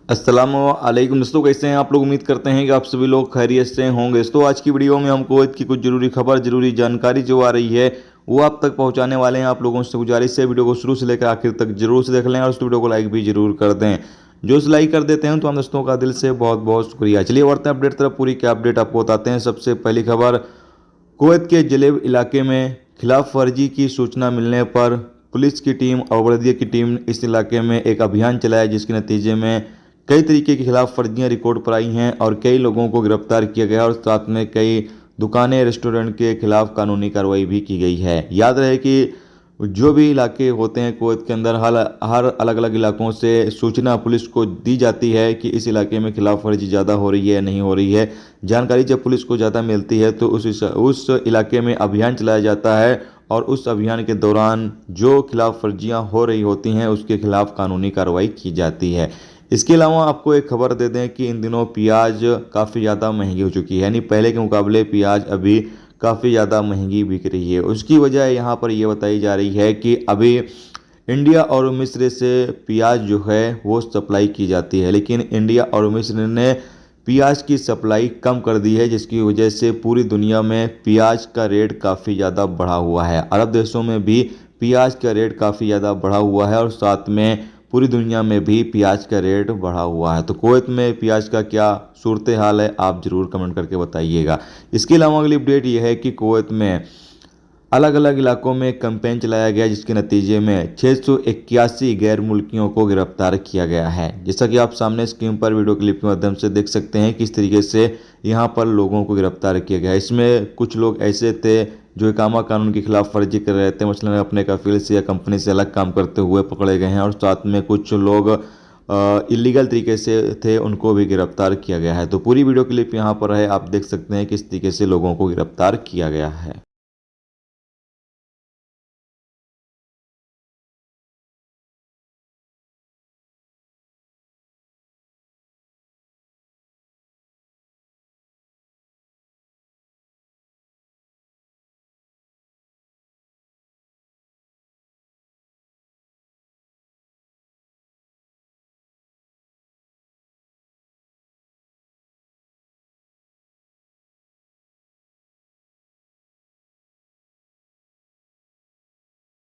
अस्सलामुअलैकुम दोस्तों, कैसे हैं आप लोग। उम्मीद करते हैं कि आप सभी लोग खैरियत से होंगे। दोस्तों आज की वीडियो में हम कुवैत की कुछ जरूरी खबर, जरूरी जानकारी जो आ रही है वो आप तक पहुंचाने वाले हैं। आप लोगों से गुजारिश है वीडियो को शुरू से लेकर आखिर तक जरूर से देख लें और उस वीडियो को लाइक भी जरूर कर दें। जो इस लाइक कर देते हैं तो हम दोस्तों का दिल से बहुत बहुत शुक्रिया। चलिए बढ़ते हैं अपडेट तरफ। पूरी क्या अपडेट आपको बताते हैं। सबसे पहली खबर, कुवैत के जलेब इलाके में खिलाफ वर्जी की सूचना मिलने पर पुलिस की टीम और बल्दिया की टीम ने इस इलाके में एक अभियान चलाया, जिसके नतीजे में कई तरीके की खिलाफ वर्जियाँ रिकॉर्ड पर आई हैं और कई लोगों को गिरफ्तार किया गया और साथ में कई दुकानें, रेस्टोरेंट के खिलाफ कानूनी कार्रवाई भी की गई है। याद रहे कि जो भी इलाके होते हैं कुवैत के अंदर, हर अलग अलग इलाकों से सूचना पुलिस को दी जाती है कि इस इलाके में खिलाफ वर्जी ज़्यादा हो रही है या नहीं हो रही है। जानकारी जब पुलिस को ज़्यादा मिलती है तो उस इलाके में अभियान चलाया जाता है और उस अभियान के दौरान जो खिलाफ वर्जियाँ हो रही होती हैं उसके खिलाफ कानूनी कार्रवाई की जाती है। इसके अलावा आपको एक खबर दे दें कि इन दिनों प्याज काफ़ी ज़्यादा महंगी हो चुकी है, यानी पहले के मुकाबले प्याज अभी काफ़ी ज़्यादा महंगी बिक रही है। उसकी वजह यहाँ पर ये बताई जा रही है कि अभी इंडिया और मिस्र से प्याज जो है वो सप्लाई की जाती है, लेकिन इंडिया और मिस्र ने प्याज की सप्लाई कम कर दी है, जिसकी वजह से पूरी दुनिया में प्याज का रेट काफ़ी ज़्यादा बढ़ा हुआ है। अरब देशों में भी प्याज का रेट काफ़ी ज़्यादा बढ़ा हुआ है और साथ में पूरी दुनिया में भी प्याज का रेट बढ़ा हुआ है। तो कुवैत में प्याज का क्या सूरत हाल है, आप ज़रूर कमेंट करके बताइएगा। इसके अलावा अगली अपडेट यह है कि कुवैत में अलग अलग इलाकों में कैंपेन चलाया गया, जिसके नतीजे में 681 गैर मुल्कियों को गिरफ्तार किया गया है। जैसा कि आप सामने स्क्रीन पर वीडियो क्लिप के माध्यम से देख सकते हैं किस तरीके से यहाँ पर लोगों को गिरफ्तार किया गया है। इसमें कुछ लोग ऐसे थे जो इकामा कानून की खिलाफ वर्जी कर रहे थे, मसलन अपने कफील से या कंपनी से अलग काम करते हुए पकड़े गए हैं, और साथ में कुछ लोग इलीगल तरीके से थे, उनको भी गिरफ्तार किया गया है। तो पूरी वीडियो क्लिप यहाँ पर है, आप देख सकते हैं किस तरीके से लोगों को गिरफ्तार किया गया है।